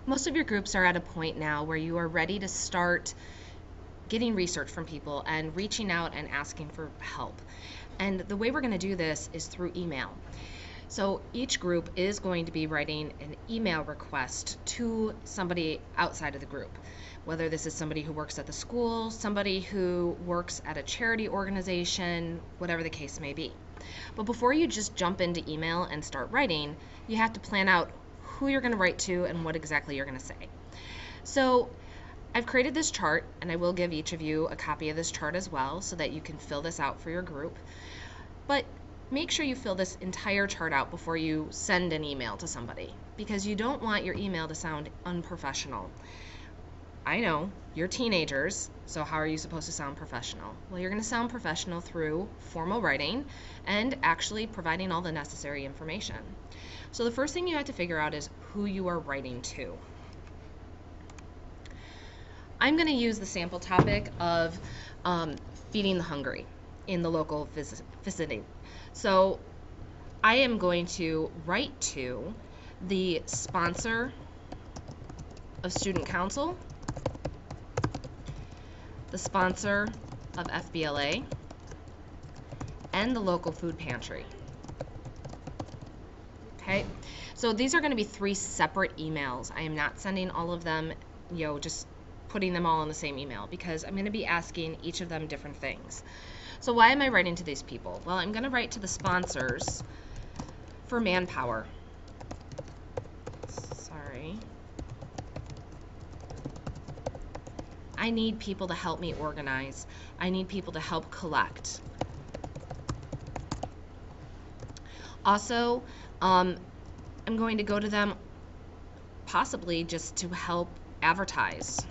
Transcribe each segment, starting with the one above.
Most of your groups are at a point now where you are ready to start getting research from people and reaching out and asking for help. And the way we're going to do this is through email. So each group is going to be writing an email request to somebody outside of the group, whether this is somebody who works at the school, somebody who works at a charity organization, whatever the case may be. But before you just jump into email and start writing, you have to plan out who you're going to write to and what exactly you're going to say. So I've created this chart, and I will give each of you a copy of this chart as well so that you can fill this out for your group. But make sure you fill this entire chart out before you send an email to somebody, because you don't want your email to sound unprofessional. I know, you're teenagers, so how are you supposed to sound professional? Well, you're going to sound professional through formal writing and actually providing all the necessary information. So the first thing you have to figure out is who you are writing to. I'm going to use the sample topic of feeding the hungry in the local vicinity. So I am going to write to the sponsor of Student Council, the sponsor of FBLA, and the local food pantry. Okay, so these are going to be 3 separate emails. I am not sending all of them, just putting them all in the same email, because I'm going to be asking each of them different things. So why am I writing to these people? Well, I'm going to write to the sponsors for manpower. Sorry. I need people to help me organize. I need people to help collect. Also, I'm going to go to them possibly just to help advertise.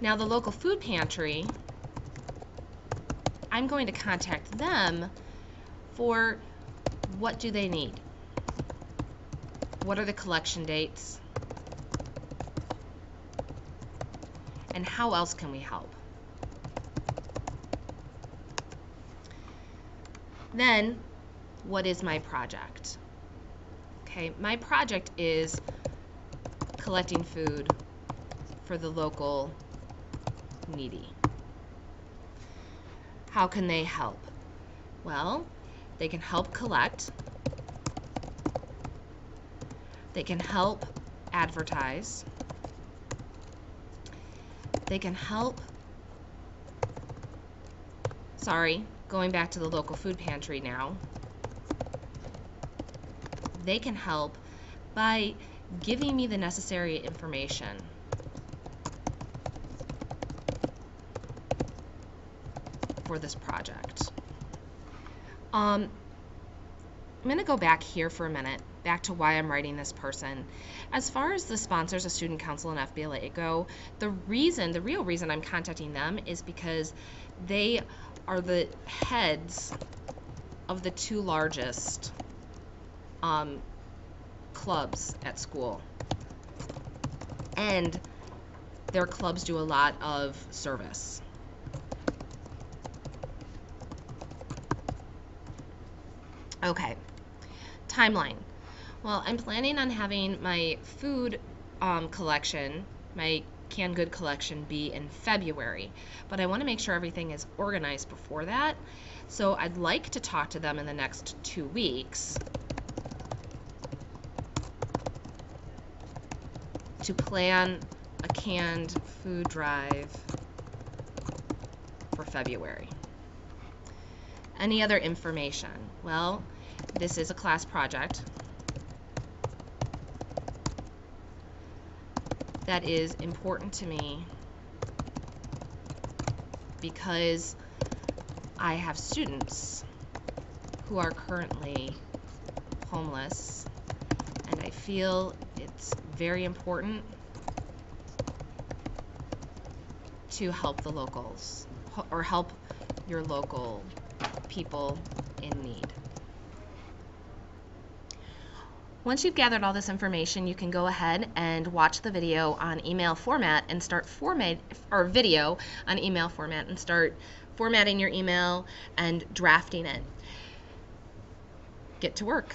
Now, the local food pantry, I'm going to contact them for what do they need? What are the collection dates? And how else can we help? Then, what is my project? Okay, my project is collecting food for the local needy. How can they help? Well, they can help collect. They can help advertise. They can help, going back to the local food pantry now. They can help by giving me the necessary information. For this project. I'm going to go back here for a minute, back to why I'm writing this person. As far as the sponsors of Student Council and FBLA go, the real reason I'm contacting them is because they are the heads of the 2 largest clubs at school. And their clubs do a lot of service. Okay, timeline. Well, I'm planning on having my food collection, my canned good collection, be in February, but I want to make sure everything is organized before that. So I'd like to talk to them in the next 2 weeks to plan a canned food drive for February. Any other information? Well, this is a class project that is important to me because I have students who are currently homeless, and I feel it's very important to help the locals, or help your local people in need. Once you've gathered all this information, you can go ahead and watch the video on email format and start video on email format and start formatting your email and drafting it. Get to work.